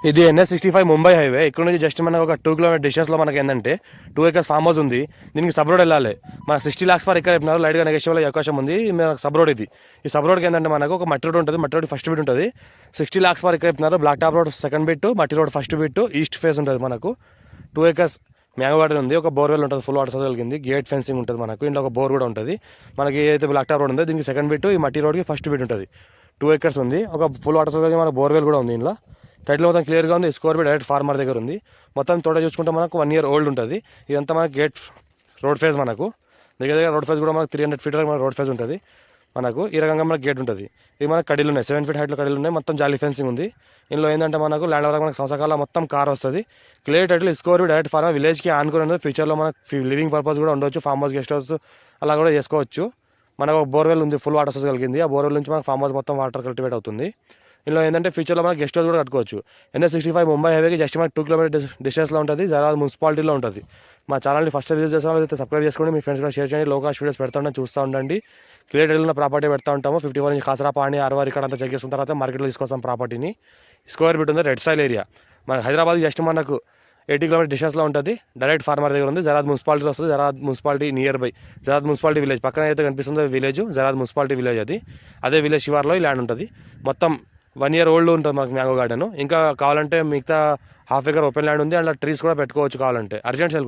ఇది NH65 Mumbai highway. ఇక్కడ నుంచి జస్ట్ మనకు ఒక 2 కిలోమీటర్ డిస్టెన్స్లో మనకి ఏంటంటే 2 acres ఫామ్ హౌస్ ఉంది. దీనికి సబ్ రోడ్ వెళ్ళాలి. మనకు 60 lakhs పర్ ఎకర్ చెప్పినారు. లైట్గా నెగోషియబుల్ అయ్యే అవకాశం ఉంది. మనకు సబ్ రోడ్ ఇది. ఈ సబ్ రోడ్కి ఏంటంటే మనకు ఒక మట్టి రోడ్ ఉంటుంది. మట్టి రోడ్ ఫస్ట్ బిట్ ఉంటుంది. 60 lakhs పర్ ఎకర్ చెప్తున్నారు. Black top road second bit, మట్టి road first bit, east face ఉంటుంది. మనకు 2 acres మ్యాంగో గార్డెన్ ఉంది. ఒక బోర్వెల్ ఉంటుంది, ఫుల్ వాటర్ సోర్స్ కలిగింది. గేట్ ఫెన్సింగ్ ఉంటుంది మనకు. ఇంట్లో ఒక బోర్ కూడా ఉంటుంది. మనకి ఏదైతే బ్లాక్ టాప్ రోడ్ ఉందో దీనికి సెకండ్ బిట్, ఈ మట్టి రోడ్కి ఫస్ట్ బిట్ ఉంటుంది. 2 acres ఉంది. ఒక ఫుల్ వాటర్ సోర్స్ మనకు బోర్వెల్ కూడా ఉంది. ఇంట్లో టైటిల్ మొత్తం క్లియర్గా ఉంది. స్కోర్ బి డైరెక్ట్ ఫార్మర్ దగ్గర ఉంది. మొత్తం తోట చూసుకుంటే మనకు 1 year ఓల్డ్ ఉంటుంది. ఇదంతా మనకు గేట్ రోడ్ ఫేజ్. మనకు దగ్గర దగ్గర రోడ్ ఫేజ్ కూడా మనకు 300 feet వరకు మనకు రోడ్ ఫేజ్ ఉంటుంది. మనకు ఈ రకంగా మనకు గేట్ ఉంటుంది. ఇది మనకు కడీలు ఉన్నాయి, 7 feet హైట్లో కడీలు ఉన్నాయి. మొత్తం జాలీ ఫెన్సింగ్ ఉంది. ఇందులో ఏంటంటే మనకు ల్యాండ్ వరకు మనకు సంవత్సరాల మొత్తం కార్ వస్తుంది. Clear title score direct farmer విలేజ్కి ఆనుకుని ఉంది. ఫ్యూచర్లో మనకు లివింగ్ పర్పస్ కూడా ఉండవచ్చు. ఫామ్ హౌస్, గెస్ట్ హౌస్ అలా కూడా చేసుకోవచ్చు. మనకు ఒక బోర్వెల్ ఉంది, ఫుల్ వాటర్ సోర్స్ కలిగింది. ఆ బోర్వెల్ నుంచి మనకు ఫామ్ హౌస్ మొత్తం వాటర్ కల్టివేట్ అవుతుంది. ఇందులో ఏంటంటే ఫ్యూచర్లో మనకి గెస్ట్ హౌస్ కూడా కట్టుకోవచ్చు. NH65 ముంబై హైవేకి జస్ట్ మనకి 2 kilometer డిస్టెన్స్లో ఉంటుంది. జరాద్ మున్సిపాలిటీలో ఉంటుంది. మా ఛానల్ని ఫస్ట్ విజిట్ చేసిన అయితే సబ్స్క్రైబ్ చేసుకోండి. మీ ఫ్రెండ్స్ కూడా షేర్ చేయండి. లోకల్ వీడియోస్ పెడతా ఉంటాం, చూస్తూ ఉండండి. క్లియర్ టైటిల్ ఉన్న ప్రాపర్టీ పెడతా ఉంటాము. 54 ఇంచ్ కాసరా పాణి ఆర్వార్ ఇక్కడ అంతా చెక్ చేసిన తర్వాత మార్కెట్లో తీసుకొస్తాం ప్రాపర్టీని. స్క్వేర్ ఫీట్ ఉంది, రెడ్ సైల్ ఏరియా. మన హైదరాబాద్ జస్ట్ మనకు 80 kilometer డిస్టెన్స్లో ఉంటుంది. డైరెక్ట్ ఫార్మర్ దగ్గర ఉంది. జరాద్ మున్సిపాలిటీ వస్తుంది. Jarad municipality nearby Jarad municipality village పక్కన అయితే కనిపిస్తుందో విలేజ్ జరాద్ మున్సిపాలిటీ విలేజ్. అది అదే విలేజ్ శివార్లో ఈ ల్యాండ్ ఉంటుంది. మొత్తం 1 year ఓల్డ్ ఉంటుంది మనకు మ్యాంగో గార్డెన్. ఇంకా కావాలంటే మిగతా ½ acre ఓపెన్ ల్యాండ్ ఉంది. అందులో ట్రీస్ కూడా పెట్టుకోవచ్చు కావాలంటే. Urgent sale